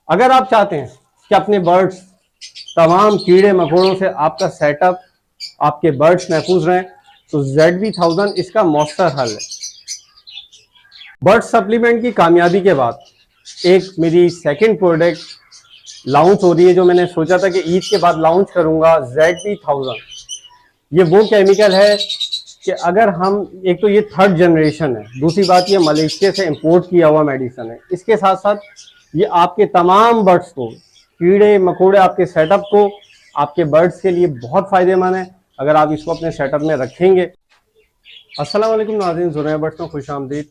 अगर आप चाहते हैं कि अपने बर्ड्स तमाम कीड़े मकोड़ों से आपका सेटअप, आपके बर्ड्स महफूज रहें, तो ZB1000 इसका मौसर हल है। बर्ड सप्लीमेंट की कामयाबी के बाद एक मेरी सेकंड प्रोडक्ट लॉन्च हो रही है, जो मैंने सोचा था कि ईद के बाद लॉन्च करूंगा। ZB1000 ये वो केमिकल है कि अगर हम, एक तो ये थर्ड जनरेशन है, दूसरी बात ये मलेशिया से इंपोर्ट किया हुआ मेडिसिन है। इसके साथ साथ ये आपके तमाम बर्ड्स को, कीड़े मकोड़े, आपके सेटअप को, आपके बर्ड्स के लिए बहुत फायदेमंद है अगर आप इसको अपने सेटअप में रखेंगे। अस्सलाम वालेकुम नाज़रीन, जुनैर बर्ड्स में खुश आमदीद।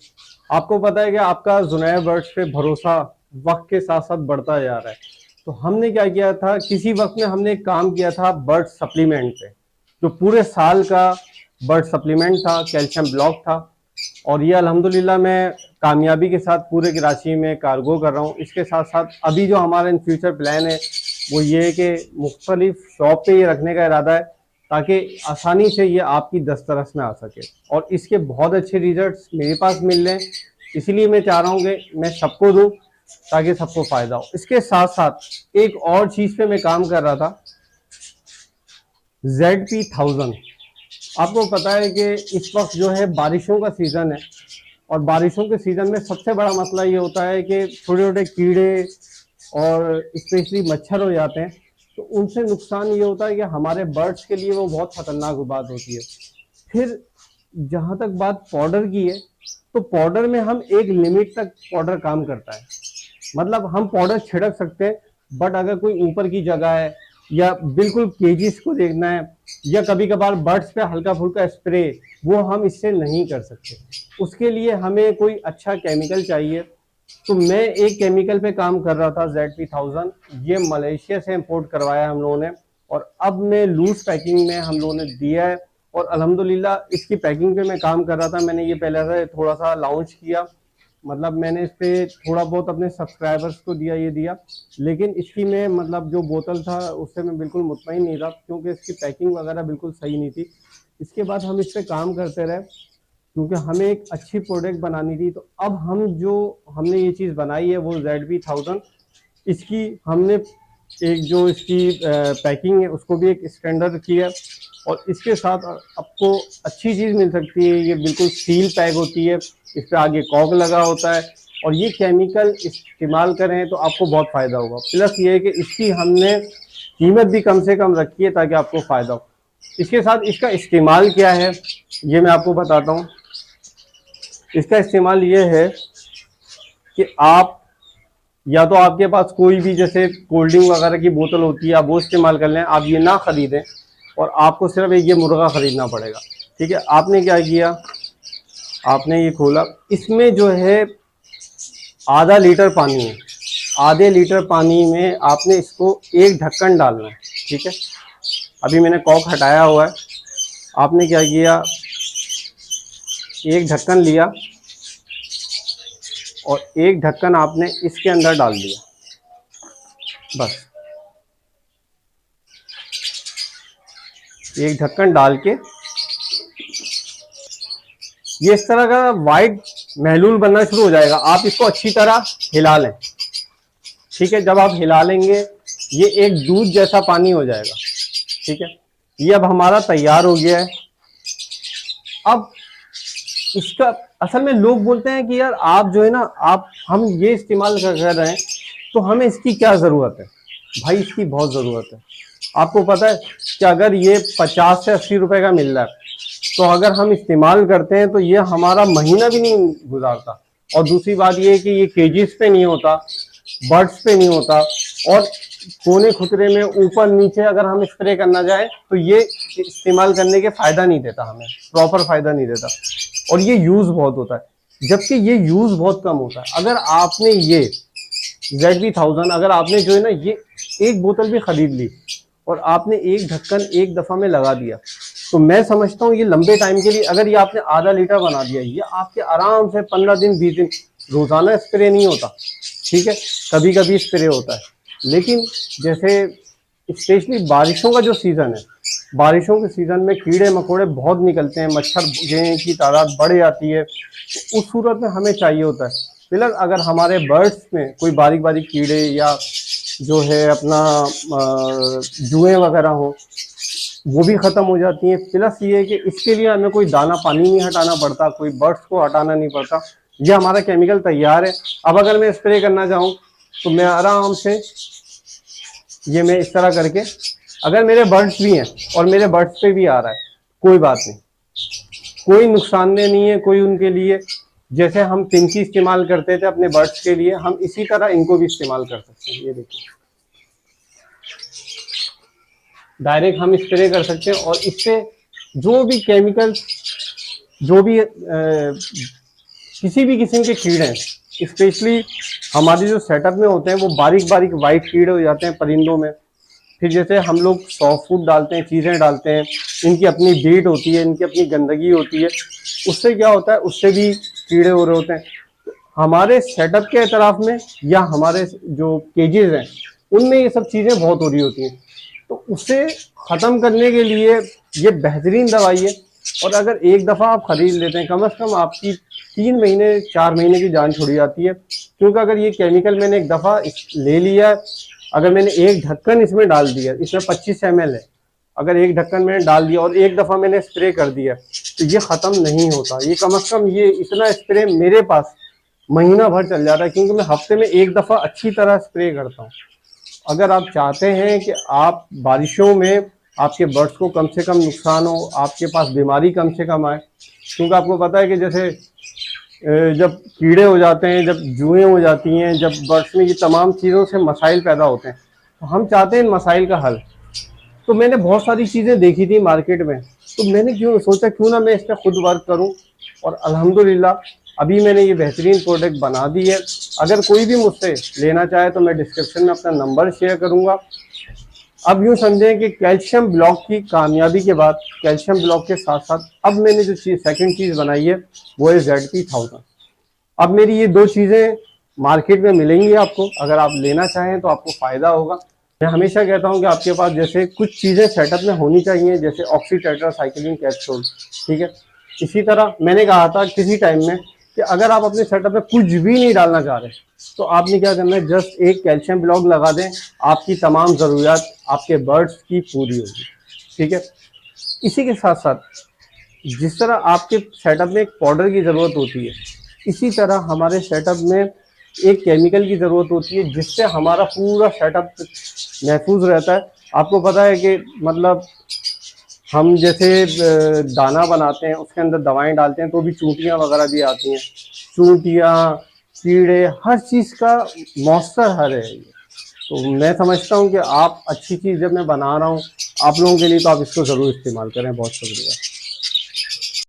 आपको पता है कि आपका जुनैर बर्ड्स पे भरोसा वक्त के साथ साथ बढ़ता जा रहा है। तो हमने क्या किया था, किसी वक्त में हमने काम किया था बर्ड सप्लीमेंट पे, जो पूरे साल का बर्ड सप्लीमेंट था, कैल्शियम ब्लॉक था। और ये अल्हम्दुलिल्लाह मैं कामयाबी के साथ पूरे कराची में कार्गो कर रहा हूँ। इसके साथ साथ अभी जो हमारा इन फ्यूचर प्लान है वो ये है कि मुख्तलिफ शॉप पे ये रखने का इरादा है, ताकि आसानी से ये आपकी दस्तरस में आ सके। और इसके बहुत अच्छे रिजल्ट्स मेरे पास मिल रहे हैं, इसलिए मैं चाह रहा हूँ कि मैं सबको दूँ ताकि सबको फ़ायदा हो। इसके साथ साथ एक और चीज़ पे मैं काम कर रहा था, ZB1000। आपको पता है कि इस वक्त जो है बारिशों का सीज़न है, और बारिशों के सीज़न में सबसे बड़ा मसला ये होता है कि छोटे छोटे कीड़े और स्पेशली मच्छर हो जाते हैं। तो उनसे नुकसान ये होता है कि हमारे बर्ड्स के लिए वो बहुत ख़तरनाक बात होती है। फिर जहाँ तक बात पाउडर की है, तो पाउडर में हम एक लिमिट तक पाउडर काम करता है। मतलब हम पाउडर छिड़क सकते हैं, बट अगर कोई ऊपर की जगह है या बिल्कुल केजीज को देखना है या कभी कभार बर्ड्स पे हल्का फुल्का स्प्रे, वो हम इससे नहीं कर सकते। उसके लिए हमें कोई अच्छा केमिकल चाहिए। तो मैं एक केमिकल पे काम कर रहा था, ZB1000। ये मलेशिया से इंपोर्ट करवाया हम लोगों ने, और अब मैं लूज पैकिंग में हम लोगों ने दिया है। और अल्हम्दुलिल्लाह इसकी पैकिंग पे मैं काम कर रहा था। मैंने ये पहले से थोड़ा सा लॉन्च किया, मतलब मैंने इस पे थोड़ा बहुत अपने सब्सक्राइबर्स को दिया, ये दिया। लेकिन इसकी मैं, मतलब जो बोतल था उससे मैं बिल्कुल मुतमईन नहीं था, क्योंकि इसकी पैकिंग वगैरह बिल्कुल सही नहीं थी। इसके बाद हम इस पे काम करते रहे, क्योंकि हमें एक अच्छी प्रोडक्ट बनानी थी। तो अब हमने ये चीज़ बनाई है वो ZB1000। इसकी हमने एक जो इसकी पैकिंग है उसको भी एक स्टैंडर्ड किया, और इसके साथ आपको अच्छी चीज़ मिल सकती है। ये बिल्कुल सील पैक होती है, इस पर आगे कॉक लगा होता है, और ये केमिकल इस्तेमाल करें तो आपको बहुत फ़ायदा होगा। प्लस ये है कि इसकी हमने कीमत भी कम से कम रखी है ताकि आपको फ़ायदा हो। इसके साथ इसका इस्तेमाल क्या है ये मैं आपको बताता हूँ। इसका इस्तेमाल ये है कि आप, या तो आपके पास कोई भी जैसे कोल्ड ड्रिंक वगैरह की बोतल होती है, आप वो इस्तेमाल कर लें। आप ये ना ख़रीदें, और आपको सिर्फ एक ये मुर्गा ख़रीदना पड़ेगा। ठीक है, आपने क्या किया, आपने ये खोला, इसमें जो है आधा लीटर पानी है। आधे लीटर पानी में आपने इसको एक ढक्कन डालना है। ठीक है, अभी मैंने कॉक हटाया हुआ है। आपने क्या किया, एक ढक्कन लिया और एक ढक्कन आपने इसके अंदर डाल दिया। बस एक ढक्कन डाल के ये इस तरह का वाइट महलूल बनना शुरू हो जाएगा। आप इसको अच्छी तरह हिला लें। ठीक है, जब आप हिला लेंगे ये एक दूध जैसा पानी हो जाएगा। ठीक है, ये अब हमारा तैयार हो गया है। अब इसका असल में लोग बोलते हैं कि यार आप जो है ना, हम ये इस्तेमाल कर रहे हैं तो हमें इसकी क्या ज़रूरत है। भाई इसकी बहुत ज़रूरत है। आपको पता है कि अगर ये 50 से 80 रुपए का मिल रहा है, तो अगर हम इस्तेमाल करते हैं तो ये हमारा महीना भी नहीं गुजारता। और दूसरी बात ये है कि ये केजीज पे नहीं होता, बर्ड्स पे नहीं होता, और कोने खुतरे में ऊपर नीचे अगर हम स्प्रे करना जाए तो ये इस्तेमाल करने के फ़ायदा नहीं देता, हमें प्रॉपर फ़ायदा नहीं देता। और ये यूज़ बहुत होता है, जबकि ये यूज़ बहुत कम होता है। अगर आपने ये ZB1000, अगर आपने जो है ना ये एक बोतल भी ख़रीद ली और आपने एक ढक्कन एक दफ़ा में लगा दिया, तो मैं समझता हूँ ये लंबे टाइम के लिए, अगर ये आपने आधा लीटर बना दिया, ये आपके आराम से 15 दिन 20 दिन, रोज़ाना स्प्रे नहीं होता। ठीक है, कभी कभी स्प्रे होता है। लेकिन जैसे स्पेशली बारिशों का जो सीज़न है, बारिशों के सीज़न में कीड़े मकोड़े बहुत निकलते हैं, मच्छर की तादाद बढ़ जाती है। तो उस सूरत में हमें चाहिए होता है प्लस अगर हमारे बर्ड्स में कोई बारीक बारीक कीड़े या जो है अपना जुएं वगैरह हो, वो भी खत्म हो जाती हैं। प्लस ये है कि इसके लिए हमें कोई दाना पानी नहीं हटाना पड़ता, कोई बर्ड्स को हटाना नहीं पड़ता, ये हमारा केमिकल तैयार है। अब अगर मैं स्प्रे करना चाहूँ तो मैं आराम से ये मैं इस तरह करके, अगर मेरे बर्ड्स भी हैं और मेरे बर्ड्स पे भी आ रहा है, कोई बात नहीं, कोई नुकसानदेह नहीं है कोई उनके लिए। जैसे हम पिंकी इस्तेमाल करते थे अपने बर्ड्स के लिए, हम इसी तरह इनको भी इस्तेमाल कर सकते हैं। ये देखिए, डायरेक्ट हम स्प्रे कर सकते हैं और इससे जो भी केमिकल, जो भी किसी भी किस्म के कीड़े हैं, स्पेशली हमारे जो सेटअप में होते हैं, वो बारीक बारीक वाइट कीड़े हो जाते हैं परिंदों में। फिर जैसे हम लोग सॉफ्ट फूड डालते हैं, चीज़ें डालते हैं, इनकी अपनी बीट होती है, इनकी अपनी गंदगी होती है, उससे क्या होता है, उससे भी कीड़े हो रहे होते हैं। हमारे सेटअप के अतराफ में या हमारे जो केजेस हैं उनमें ये सब चीज़ें बहुत हो रही होती हैं, तो उसे ख़त्म करने के लिए ये बेहतरीन दवाई है। और अगर एक दफ़ा आप ख़रीद लेते हैं, कम से कम आपकी 3 महीने 4 महीने की जान छोड़ी जाती है। क्योंकि अगर ये केमिकल मैंने एक दफ़ा ले लिया, अगर मैंने एक ढक्कन इसमें डाल दिया, इसमें 25 ml है, अगर एक ढक्कन मैंने डाल दिया और एक दफ़ा मैंने स्प्रे कर दिया, तो ये ख़त्म नहीं होता। ये कम से कम ये इतना स्प्रे मेरे पास महीना भर चल जाता है, क्योंकि मैं हफ्ते में एक दफ़ा अच्छी तरह स्प्रे करता हूँ। अगर आप चाहते हैं कि आप बारिशों में आपके बर्ड्स को कम से कम नुकसान हो, आपके पास बीमारी कम से कम आए, क्योंकि आपको पता है कि जैसे जब कीड़े हो जाते हैं, जब जुएं हो जाती हैं, जब बर्ड्स में ये तमाम चीज़ों से मसाइल पैदा होते हैं, तो हम चाहते हैं इन मसाइल का हल। तो मैंने बहुत सारी चीज़ें देखी थी मार्केट में, तो मैंने सोचा क्यों ना मैं इस पर खुद वर्क करूं, और अल्हम्दुलिल्लाह अभी मैंने ये बेहतरीन प्रोडक्ट बना दी है। अगर कोई भी मुझसे लेना चाहे तो मैं डिस्क्रिप्शन में अपना नंबर शेयर करूंगा। अब यूँ समझें कि कैल्शियम ब्लॉक की कामयाबी के बाद, कैल्शियम ब्लॉक के साथ साथ अब मैंने जो सेकंड चीज़ बनाई है वो है ZP1000। अब मेरी ये 2 चीज़ें मार्केट में मिलेंगी आपको, अगर आप लेना चाहें तो आपको फ़ायदा होगा। मैं हमेशा कहता हूं कि आपके पास जैसे कुछ चीज़ें सेटअप में होनी चाहिए, जैसे ऑक्सीटेट्रासाइक्लिन कैप्सूल, ठीक है। इसी तरह मैंने कहा था किसी टाइम में कि अगर आप अपने सेटअप में कुछ भी नहीं डालना चाह रहे, तो आपने क्या करना है, जस्ट एक कैल्शियम ब्लॉक लगा दें, आपकी तमाम ज़रूरियात आपके बर्ड्स की पूरी होगी, ठीक है। इसी के साथ साथ जिस तरह आपके सेटअप में एक पाउडर की ज़रूरत होती है, इसी तरह हमारे सेटअप में एक केमिकल की ज़रूरत होती है, जिससे हमारा पूरा सेटअप महफूज रहता है। आपको पता है कि मतलब हम जैसे दाना बनाते हैं, उसके अंदर दवाएं डालते हैं, तो भी चूंटियां वगैरह भी आती हैं, चूंटियां, कीड़े, हर चीज़ का मौसर हल है ये। तो मैं समझता हूँ कि आप अच्छी चीज़ जब मैं बना रहा हूँ आप लोगों के लिए, तो आप इसको ज़रूर इस्तेमाल करें। बहुत शुक्रिया।